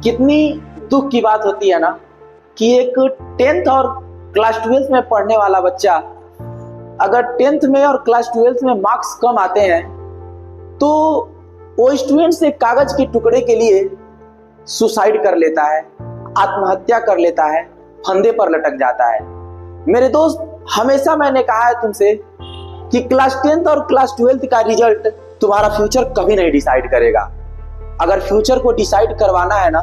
कितनी दुख की बात होती है ना कि एक 10th और क्लास 12th में पढ़ने वाला बच्चा अगर 10th में और क्लास 12th में मार्क्स कम आते हैं तो वो स्टूडेंट्स एक कागज के टुकड़े के लिए सुसाइड कर लेता है, आत्महत्या कर लेता है, फंदे पर लटक जाता है। मेरे दोस्त, हमेशा मैंने कहा है तुमसे कि क्लास 10th और क्लास 12th का रिजल्ट तुम्हारा फ्यूचर कभी नहीं डिसाइड करेगा। अगर फ्यूचर को डिसाइड करवाना है ना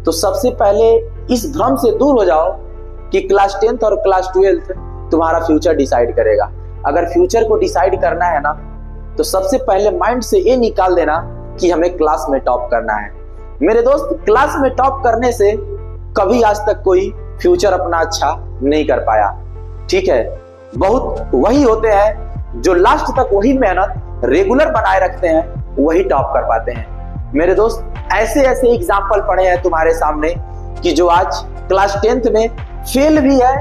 तो सबसे पहले इस भ्रम से दूर हो जाओ कि क्लास 10th और क्लास 12th तुम्हारा फ्यूचर डिसाइड करेगा। अगर फ्यूचर को डिसाइड करना है ना तो सबसे पहले माइंड से ये निकाल देना कि हमें क्लास में टॉप करना है। मेरे दोस्त, क्लास में टॉप करने से कभी आज तक कोई फ्यूचर अपना अच्छा नहीं कर पाया। ठीक है, बहुत वही होते हैं जो लास्ट तक वही मेहनत रेगुलर बनाए रखते हैं, वही टॉप कर पाते हैं। मेरे दोस्त, ऐसे ऐसे एग्जाम्पल पड़े हैं तुम्हारे सामने कि जो आज क्लास 10th में फेल भी है,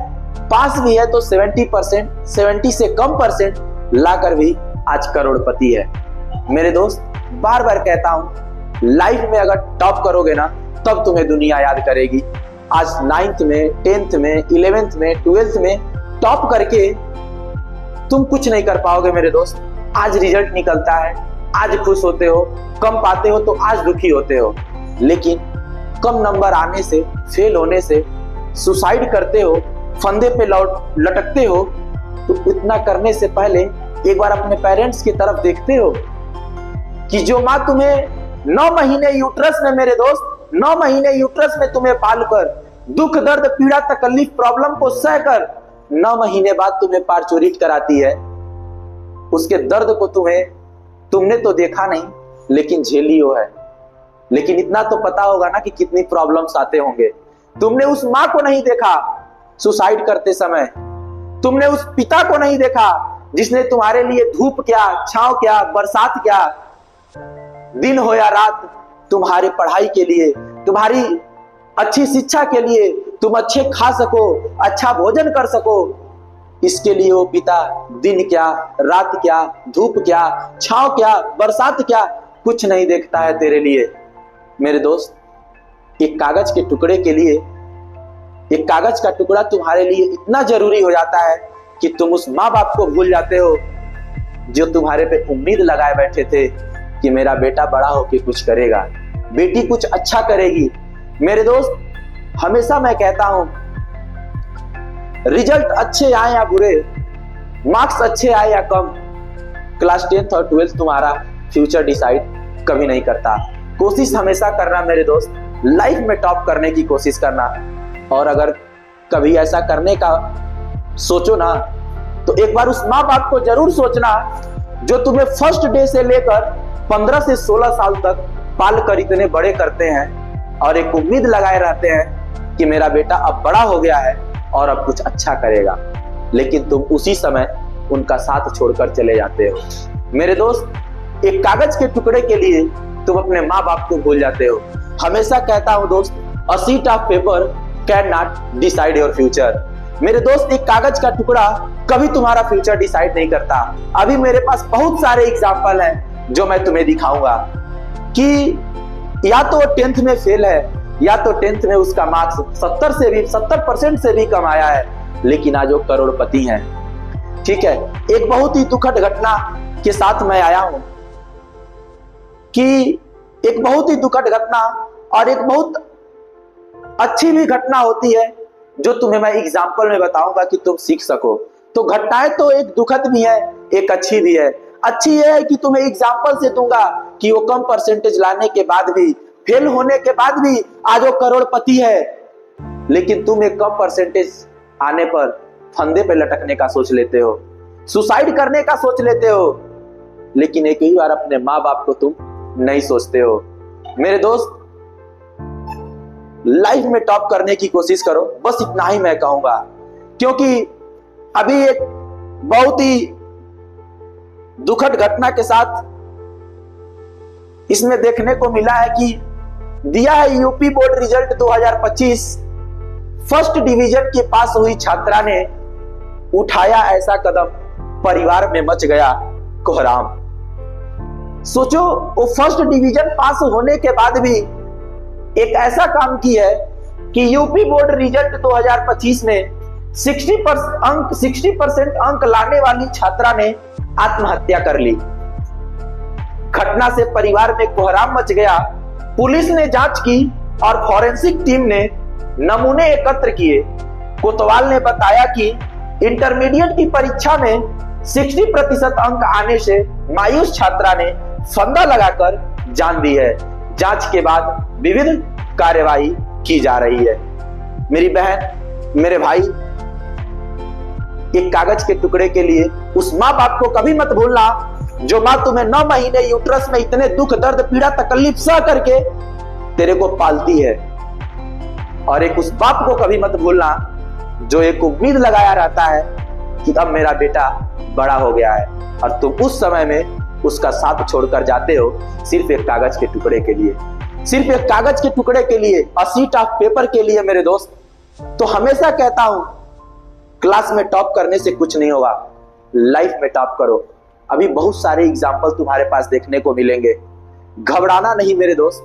पास भी है तो 70%, 70 से कम परसेंट लाकर भी आज करोड़पति है। मेरे दोस्त, बार बार कहता हूं, लाइफ में अगर टॉप करोगे ना तब तुम्हें दुनिया याद करेगी। आज 9th में, 10th में, 11th में, 12th में टॉप करके तुम कुछ नहीं कर पाओगे। मेरे दोस्त, आज रिजल्ट निकलता है, आज खुश होते हो, कम पाते हो तो आज दुखी होते हो, लेकिन कम नंबर आने से, फेल होने से सुसाइड करते हो, फंदे पे लटकते हो, तो इतना करने से पहले एक बार अपने पेरेंट्स की तरफ देखते हो कि जो माँ तुम्हें 9 महीने यूट्रस में, मेरे दोस्त, 9 महीने यूट्रस में तुम्हें पालकर दुख, दर्द, पीड़ा, तकलीफ, प्रॉब्लम को सहकर 9 महीने बाद तुम्हें पार्चुरिट कराती है, उसके दर्द को तुमने तो देखा नहीं लेकिन झेलियो है। लेकिन इतना तो पता होगा ना कि कितनी प्रॉब्लम्स आते होंगे। तुमने उस माँ को नहीं देखा सुसाइड करते समय, तुमने उस पिता को नहीं देखा जिसने तुम्हारे लिए धूप क्या, छांव क्या, बरसात क्या, दिन हो या रात तुम्हारे पढ़ाई के लिए, तुम्हारी अच्छी शिक्षा के लिए, तुम अच्छे खा सको, अच्छा भोजन कर सको, इसके लिए वो पिता दिन क्या, रात क्या, धूप क्या, छांव क्या, बरसात क्या, कुछ नहीं देखता है तेरे लिए। मेरे दोस्त, एक कागज के टुकड़े के लिए, एक कागज का टुकड़ा तुम्हारे लिए इतना जरूरी हो जाता है कि तुम उस माँ बाप को भूल जाते हो जो तुम्हारे पे उम्मीद लगाए बैठे थे कि मेरा बेटा बड़ा होके कुछ करेगा, बेटी कुछ अच्छा करेगी। मेरे दोस्त, हमेशा मैं कहता हूं, रिजल्ट अच्छे आए या बुरे, मार्क्स अच्छे आए या कम, क्लास 10th और 12th तुम्हारा फ्यूचर डिसाइड कभी नहीं करता। कोशिश हमेशा करना मेरे दोस्त, लाइफ में टॉप करने की कोशिश करना। और अगर कभी ऐसा करने का सोचो ना तो एक बार उस माँ बाप को जरूर सोचना जो तुम्हें फर्स्ट डे से लेकर 15 से 16 साल तक पाल कर इतने बड़े करते हैं और एक उम्मीद लगाए रहते हैं कि मेरा बेटा अब बड़ा हो गया है और अब कुछ अच्छा करेगा, लेकिन तुम उसी समय उनका साथ छोड़कर चले जाते हो। मेरे दोस्त, एक कागज के टुकड़े के लिए तुम अपने माँ बाप को भूल जाते हो। हमेशा कहता हूं दोस्त, a sheet of paper can not decide your future. मेरे दोस्त, एक कागज का टुकड़ा कभी तुम्हारा फ्यूचर डिसाइड नहीं करता। अभी मेरे पास बहुत सारे एग्जाम्पल हैं जो मैं तुम्हें दिखाऊंगा कि या तो 10th में फेल है या तो 10th में उसका मार्क्स 70% से भी कम आया है, लेकिन आज वो करोड़पति हैं। ठीक है, एक बहुत ही दुखद घटना के साथ मैं आया हूं कि एक बहुत ही दुखद घटना और एक बहुत अच्छी भी घटना होती है जो तुम्हें मैं एग्जाम्पल में बताऊंगा कि तुम सीख सको। तो घटनाएं तो एक दुखद भी है, एक अच्छी भी है। अच्छी यह है कि तुम्हें एग्जाम्पल से दूंगा कि वो कम परसेंटेज लाने के बाद भी, फेल होने के बाद भी आज वो करोड़पति है, लेकिन तुम एक कम परसेंटेज आने पर फंदे पे लटकने का सोच लेते हो, सुसाइड करने का सोच लेते हो, लेकिन एक ही बार अपने माँ बाप को तुम नहीं सोचते हो। मेरे दोस्त, लाइफ में टॉप करने की कोशिश करो, बस इतना ही मैं कहूंगा, क्योंकि अभी एक बहुत ही दुखद घटना के साथ इसमें देखने को मिला है कि दिया है UP board result 2025, first division के पास हुई छात्रा ने उठाया ऐसा कदम, परिवार में मच गया कोहराम। सोचो, वो फर्स्ट डिवीजन पास होने के बाद भी एक ऐसा काम की है कि यूपी बोर्ड रिजल्ट 2025 में 60% अंक लाने वाली छात्रा ने आत्महत्या कर ली। घटना से परिवार में कोहराम मच गया। पुलिस ने जांच की और फॉरेंसिक टीम ने नमूने एकत्र किए। कोतवाल ने बताया कि इंटरमीडिएट की परीक्षा में 60% अंक आने से मायूस छात्रा ने फंदा लगाकर जान दी है। जांच के बाद विविध कार्यवाही की जा रही है। मेरी बहन, मेरे भाई, एक कागज के टुकड़े के लिए उस माँ बाप को कभी मत भूलना जो माँ तुम्हें 9 महीने यूट्रस में इतने दुख, दर्द, पीड़ा, तकलीफ सह करके तेरे को पालती है। और एक उस बाप को कभी मत भूलना जो एक उम्मीद लगाया रहता है कि अब मेरा बेटा बड़ा हो गया है, और तुम उस समय में उसका साथ छोड़कर जाते हो सिर्फ एक कागज के टुकड़े के लिए, सिर्फ एक कागज के टुकड़े के लिए, अ शीट ऑफ पेपर के लिए। मेरे दोस्त, तो हमेशा कहता हूं, क्लास में टॉप करने से कुछ नहीं होगा, लाइफ में टॉप करो। अभी बहुत सारे एग्जाम्पल तुम्हारे पास देखने को मिलेंगे, घबराना नहीं मेरे दोस्त,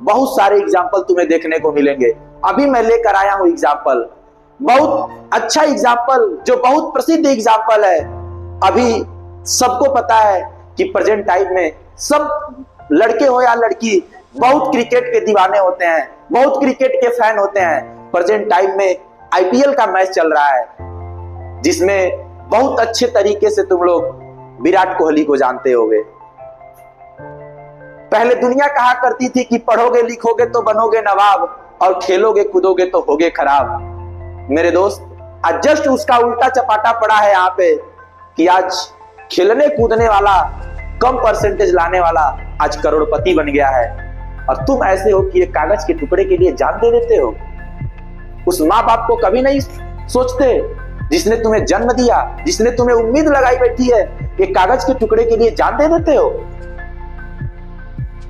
बहुत सारे एग्जाम्पल तुम्हें देखने को मिलेंगे। अभी मैं लेकर आया हूं एग्जाम्पल, बहुत अच्छा एग्जाम्पल, जो बहुत प्रसिद्ध एग्जाम्पल है। अभी सबको पता है कि प्रेजेंट टाइम में सब लड़के हो या लड़की बहुत क्रिकेट के दीवाने होते हैं, बहुत क्रिकेट के फैन होते हैं। प्रेजेंट टाइम में आईपीएल का मैच चल रहा है, जिसमें बहुत अच्छे तरीके से तुम लोग विराट कोहली को जानते होगे। पहले दुनिया कहा करती थी कि पढ़ोगे लिखोगे तो बनोगे नवाब, और खेलोगे कूदोगे तो होगे खराब। मेरे दोस्त, आज जस्ट उसका उल्टा चपाटा पड़ा है यहाँ पे कि आज खेलने कूदने वाला, कम परसेंटेज लाने वाला आज करोड़पति बन गया है, और तुम ऐसे हो कि एक कागज के टुकड़े के लिए जान दे देते हो। उस माँ बाप को कभी नहीं सोचते जिसने तुम्हें जन्म दिया, जिसने तुम्हें उम्मीद लगाई बैठी है, एक कागज के टुकड़े के लिए जान दे देते हो।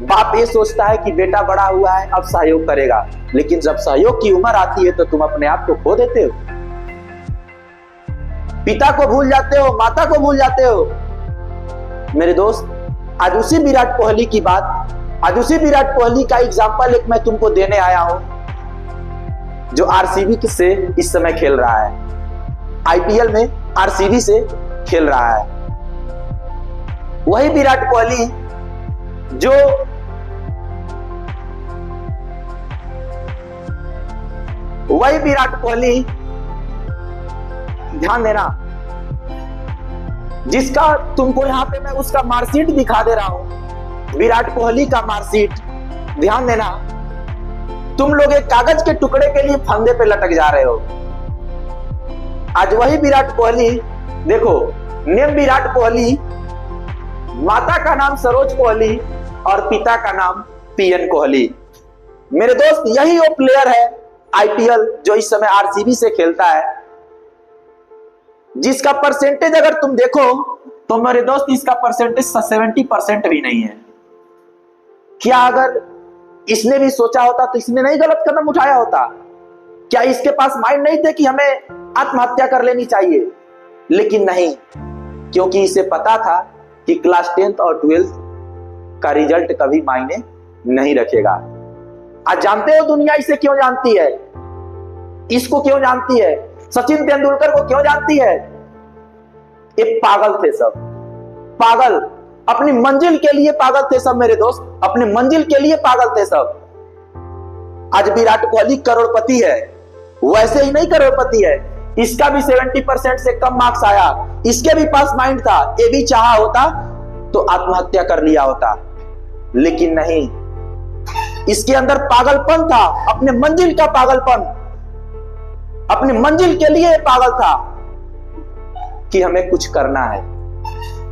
बाप ये सोचता है कि बेटा बड़ा हुआ है, अब सहयोग करेगा, लेकिन जब सहयोग की उम्र आती है तो तुम अपने आप को खो देते हो, पिता को भूल जाते हो, माता को भूल जाते हो। मेरे दोस्त, आज उसी विराट कोहली की बात, आज उसी विराट कोहली का एग्जांपल एक मैं तुमको देने आया हूं, जो आरसीबी से इस समय खेल रहा है, आईपीएल में आरसीबी से खेल रहा है। वही विराट कोहली जो ध्यान देना, जिसका तुमको यहां पे मैं उसका मार्कशीट दिखा दे रहा हूं, विराट कोहली का मार्कशीट। ध्यान देना, तुम लोग एक कागज के टुकड़े के लिए फंदे पे लटक जा रहे हो। आज वही विराट कोहली, देखो, नेम विराट कोहली, माता का नाम सरोज कोहली और पिता का नाम पीएन कोहली। मेरे दोस्त, यही वो प्लेयर है आईपीएल जो इस समय आरसीबी से खेलता है, जिसका परसेंटेज अगर तुम देखो तो मेरे दोस्त इसका परसेंटेज 70% भी नहीं है। क्या अगर इसने भी सोचा होता तो इसने नहीं गलत कदम उठाया होता? क्या इसके पास माइंड नहीं थे कि हमें आत्महत्या कर लेनी चाहिए? लेकिन नहीं, क्योंकि इसे पता था कि क्लास 10th और 12th का रिजल्ट कभी मायने नहीं रखेगा। आज जानते हो दुनिया इसे क्यों जानती है, इसको क्यों जानती है, सचिन तेंदुलकर को क्यों जानती है? ये पागल थे सब, पागल, अपनी मंजिल के लिए पागल थे सब मेरे दोस्त, अपनी मंजिल के लिए पागल थे सब। आज विराट कोहली करोड़पति है, वैसे ही नहीं करोड़पति है, इसका भी 70% से कम मार्क्स आया, इसके भी पास माइंड था, ये भी चाहा होता तो आत्महत्या कर लिया होता, लेकिन नहीं, इसके अंदर पागलपन था, अपने मंजिल का पागलपन, अपनी मंजिल के लिए पागल था कि हमें कुछ करना है,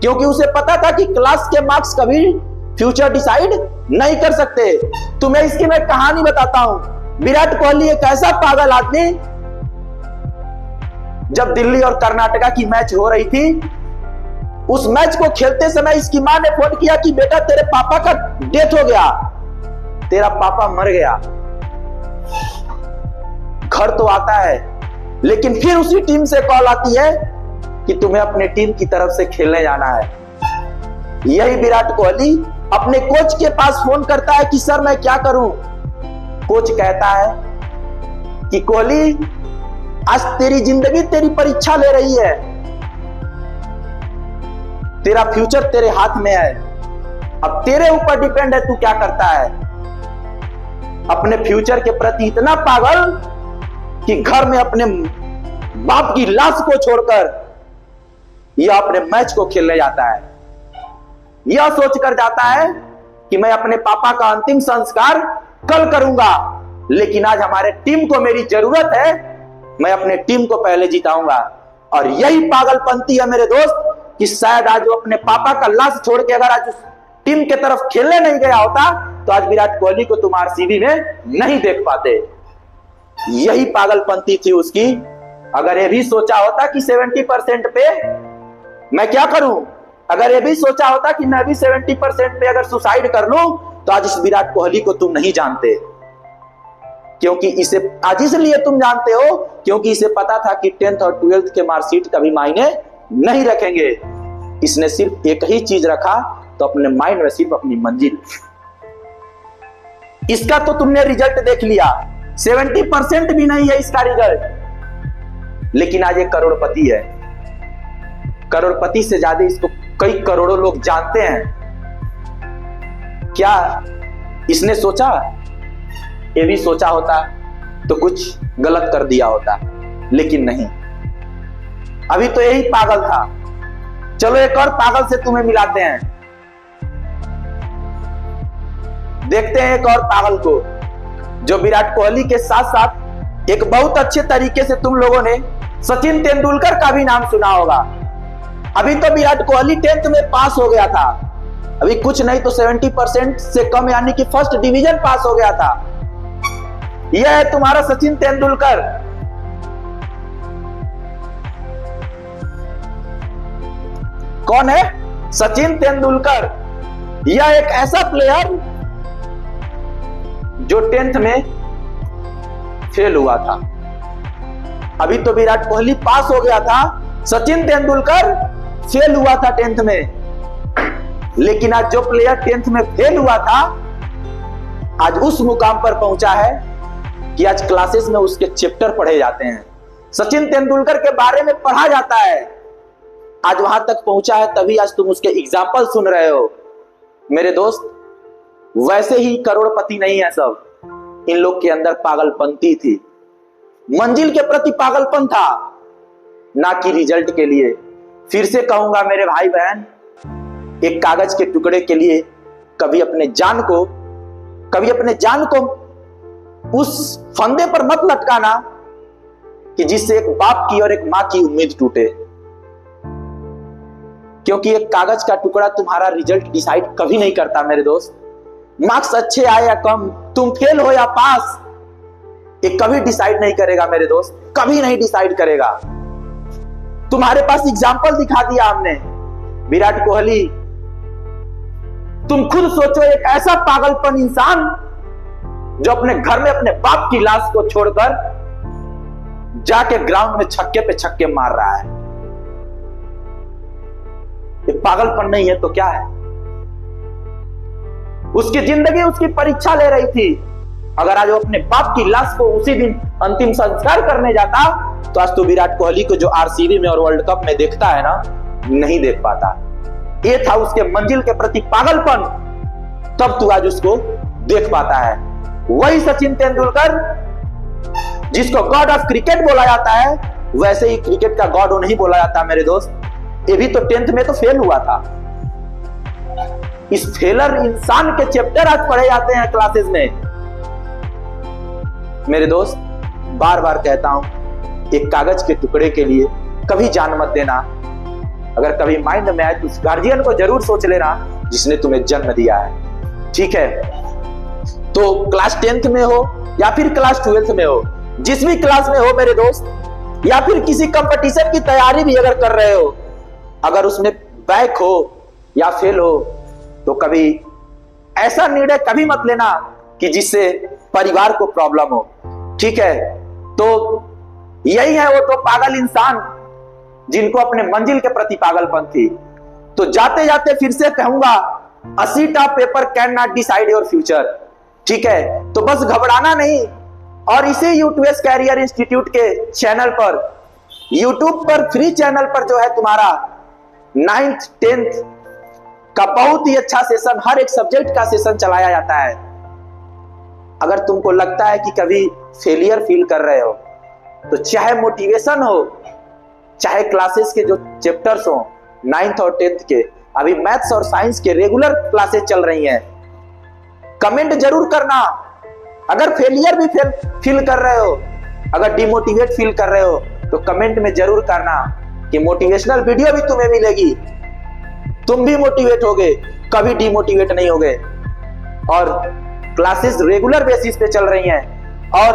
क्योंकि उसे पता था कि क्लास के मार्क्स कभी फ्यूचर डिसाइड नहीं कर सकते। तुम्हें इसकी मैं कहानी बताता हूं। विराट कोहली एक ऐसा पागल आदमी, जब दिल्ली और कर्नाटका की मैच हो रही थी, उस मैच को खेलते समय इसकी मां ने फोन किया कि बेटा तेरे पापा का डेथ हो गया, तेरा पापा मर गया। घर तो आता है, लेकिन फिर उसी टीम से कॉल आती है कि तुम्हें अपने टीम की तरफ से खेलने जाना है। यही विराट कोहली अपने कोच के पास फोन करता है कि सर मैं क्या करूं, कोच कहता है कि कोहली आज तेरी जिंदगी तेरी परीक्षा ले रही है, तेरा फ्यूचर तेरे हाथ में है, अब तेरे ऊपर डिपेंड है तू क्या करता है। अपने फ्यूचर के प्रति इतना पागल कि घर में अपने बाप की लाश को छोड़कर यह अपने मैच को खेलने जाता है। यह सोचकर जाता है कि मैं अपने पापा का अंतिम संस्कार कल करूंगा, लेकिन आज हमारे टीम को मेरी जरूरत है, मैं अपने टीम को पहले जिताऊंगा। और यही पागलपंती है मेरे दोस्त कि शायद आज वो अपने पापा का लाश छोड़ के अगर आज उस टीम के तरफ खेलने नहीं गया होता तो आज विराट कोहली को तुम आरसीबी में नहीं देख पाते। यही पागलपंती थी उसकी। अगर ये भी सोचा होता कि 70% पे मैं क्या करूं, अगर ये भी सोचा होता कि मैं भी 70% पे अगर सुसाइड कर लूं तो आज इस विराट कोहली को तुम नहीं जानते। क्योंकि इसे आज इसलिए तुम जानते हो क्योंकि इसे पता था कि 10th और 12th के मार्कशीट कभी मायने नहीं रखेंगे। इसने सिर्फ एक ही चीज रखा, तो अपने माइंड में सिर्फ अपनी मंजिल। इसका तो तुमने रिजल्ट देख लिया, 70% भी नहीं है इसका रिजल्ट, लेकिन आज एक करोड़पति है। करोड़पति से ज्यादा इसको कई करोड़ों लोग जानते हैं। क्या इसने सोचा? ये भी सोचा होता तो कुछ गलत कर दिया होता, लेकिन नहीं। अभी तो यही पागल था। चलो एक और पागल से तुम्हें मिलाते हैं, देखते हैं एक और पागल को जो विराट कोहली के साथ साथ एक बहुत अच्छे तरीके से तुम लोगों ने सचिन तेंदुलकर का भी नाम सुना होगा। अभी तो विराट कोहली 10th में पास हो गया था, अभी कुछ नहीं तो 70% से कम यानी कि फर्स्ट डिवीजन पास हो गया था। यह है तुम्हारा सचिन तेंदुलकर। कौन है? सचिन तेंदुलकर। यह एक ऐसा प्लेयर जो 10th में फेल हुआ था। अभी तो विराट कोहली पास हो गया था, सचिन तेंदुलकर फेल हुआ था 10th में। लेकिन आज जो प्लेयर 10th में फेल हुआ था आज उस मुकाम पर पहुंचा है कि आज क्लासेस में उसके चैप्टर पढ़े जाते हैं, सचिन तेंदुलकर के बारे में पढ़ा जाता है। आज वहां तक पहुंचा है, तभी आज तुम उसके एग्जाम्पल सुन रहे हो। मेरे दोस्त, वैसे ही करोड़पति नहीं है सब, इन लोग के अंदर पागलपंती थी, मंजिल के प्रति पागलपन था, ना कि रिजल्ट के लिए। फिर से कहूंगा मेरे भाई बहन, एक कागज के टुकड़े के लिए कभी अपने जान को उस फंदे पर मत लटकाना कि जिससे एक बाप की और एक मां की उम्मीद टूटे। क्योंकि एक कागज का टुकड़ा तुम्हारा रिजल्ट डिसाइड कभी नहीं करता मेरे दोस्त। मार्क्स अच्छे आए या कम, तुम फेल हो या पास, ये कभी डिसाइड नहीं करेगा मेरे दोस्त, कभी नहीं डिसाइड करेगा। तुम्हारे पास एग्जाम्पल दिखा दिया हमने, विराट कोहली। तुम खुद सोचो, एक ऐसा पागलपन इंसान जो अपने घर में अपने बाप की लाश को छोड़कर जाके ग्राउंड में छक्के पे छक्के मार रहा है। ये पागलपन नहीं है तो क्या है? उसकी जिंदगी उसकी परीक्षा ले रही थी। अगर आज वो अपने बाप की लाश को उसी दिन अंतिम संस्कार करने जाता तो आज तो विराट कोहली को जो आरसीबी में और वर्ल्ड कप में देखता है ना, नहीं देख पाता। ये था उसके मंजिल के प्रति पागलपन, तब तू आज उसको देख पाता है। वही सचिन तेंदुलकर जिसको गॉड ऑफ क्रिकेट बोला जाता है, वैसे ही क्रिकेट का गॉड नहीं बोला जाता मेरे दोस्त। ये भी तो 10th में तो फेल हुआ था। इस फेलर इंसान के चैप्टर आज पढ़े जाते हैं क्लासेस में। मेरे दोस्त, बार बार कहता हूं, एक कागज के टुकड़े के लिए कभी जान मत देना। अगर कभी माइंड में आए तो उस गार्जियन को जरूर सोच लेना जिसने तुम्हें जन्म दिया है, ठीक है? तो क्लास 10th में हो या फिर क्लास 12th में हो, जिस भी क्लास में हो मेरे दोस्त, या फिर किसी कंपटीशन की तैयारी भी अगर कर रहे हो, अगर उसमें बैक हो या फेल हो तो कभी ऐसा निर्णय कभी मत लेना कि जिससे परिवार को प्रॉब्लम हो, ठीक है? तो यही है वो तो पागल इंसान जिनको अपने मंजिल के प्रति पागलपन थी। तो जाते जाते फिर से कहूंगा, A sheet of paper cannot decide your future. ठीक है, तो बस घबराना नहीं। और इसी यूट्यूब कैरियर इंस्टीट्यूट के चैनल पर, यूट्यूब पर फ्री चैनल पर जो है तुम्हारा 9th 10th का बहुत ही अच्छा सेशन, हर एक सब्जेक्ट का सेशन चलाया जाता है। अगर तुमको लगता है कि कभी फेलियर फील कर रहे हो, तो चाहे मोटिवेशन हो, चाहे क्लासेस के जो चैप्टर्स हो 9th और 10th के, अभी मैथ्स और साइंस के रेगुलर क्लासेस चल रही हैं, कमेंट जरूर करना। अगर फेलियर भी फील कर रहे हो, अगर डिमोटिवेट फील कर रहे हो, तो कमेंट में जरूर करना कि मोटिवेशनल वीडियो भी तुम्हें मिलेगी, तुम भी मोटिवेट होगे, कभी डिमोटिवेट नहीं होगे। और क्लासेस रेगुलर बेसिस पे चल रही हैं। और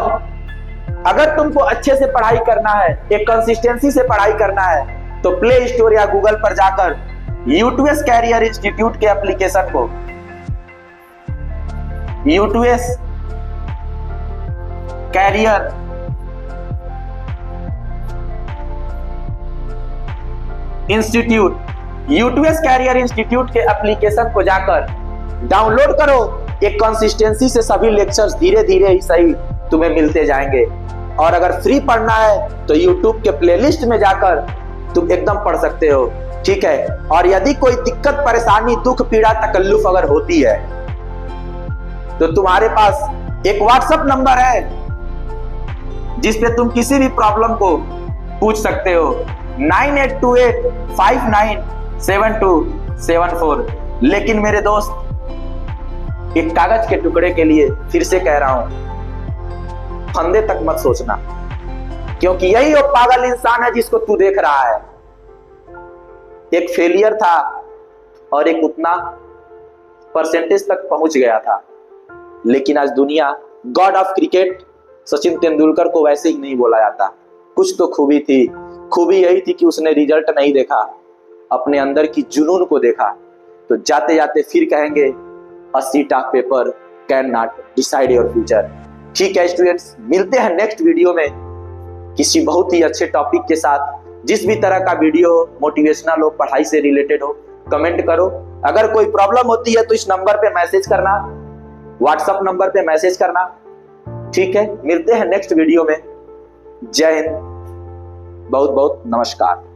अगर तुमको अच्छे से पढ़ाई करना है, एक कंसिस्टेंसी से पढ़ाई करना है, तो प्ले स्टोर या गूगल पर जाकर यूट्यूब कैरियर इंस्टीट्यूट के एप्लीकेशन को, YouTube career institute, YouTube career institute के एप्लीकेशन को जाकर डाउनलोड करो। एक कंसिस्टेंसी से सभी लेक्चर्स धीरे धीरे ही सही तुम्हें मिलते जाएंगे। और अगर फ्री पढ़ना है तो यूट्यूब के प्लेलिस्ट में जाकर तुम एकदम पढ़ सकते हो, ठीक है। और यदि कोई दिक्कत, परेशानी, दुख, पीड़ा, तकल्लुफ अगर होती है, तो तुम्हारे पास एक व्हाट्सएप नंबर है जिसपे तुम किसी भी प्रॉब्लम को पूछ सकते हो, 9828597274। लेकिन मेरे दोस्त, एक कागज के टुकड़े के लिए फिर से कह रहा हूं, फंदे तक मत सोचना, क्योंकि यही वो पागल इंसान है जिसको तू देख रहा है। एक फेलियर था और एक उतना परसेंटेज तक पहुंच गया था, लेकिन आज दुनिया, God of cricket Sachin Tendulkar को वैसे ही नहीं बोला जाता। कुछ तो खूबी थी, खूबी यही थी कि उसने रिजल्ट नहीं देखा, अपने अंदर की जुनून को देखा। तो जाते जाते फिर कहेंगे, a sheet of paper cannot decide your future। ठीक है स्टूडेंट्स, मिलते हैं नेक्स्ट वीडियो में किसी बहुत ही अच्छे टॉपिक के साथ। जिस भी तरह का वीडियो हो, मोटिवेशनल हो, पढ़ाई से रिलेटेड हो, कमेंट करो। अगर कोई प्रॉब्लम होती है तो इस नंबर पे मैसेज करना, व्हाट्सएप नंबर पे मैसेज करना, ठीक है। मिलते हैं नेक्स्ट वीडियो में। जय हिंद, बहुत बहुत नमस्कार।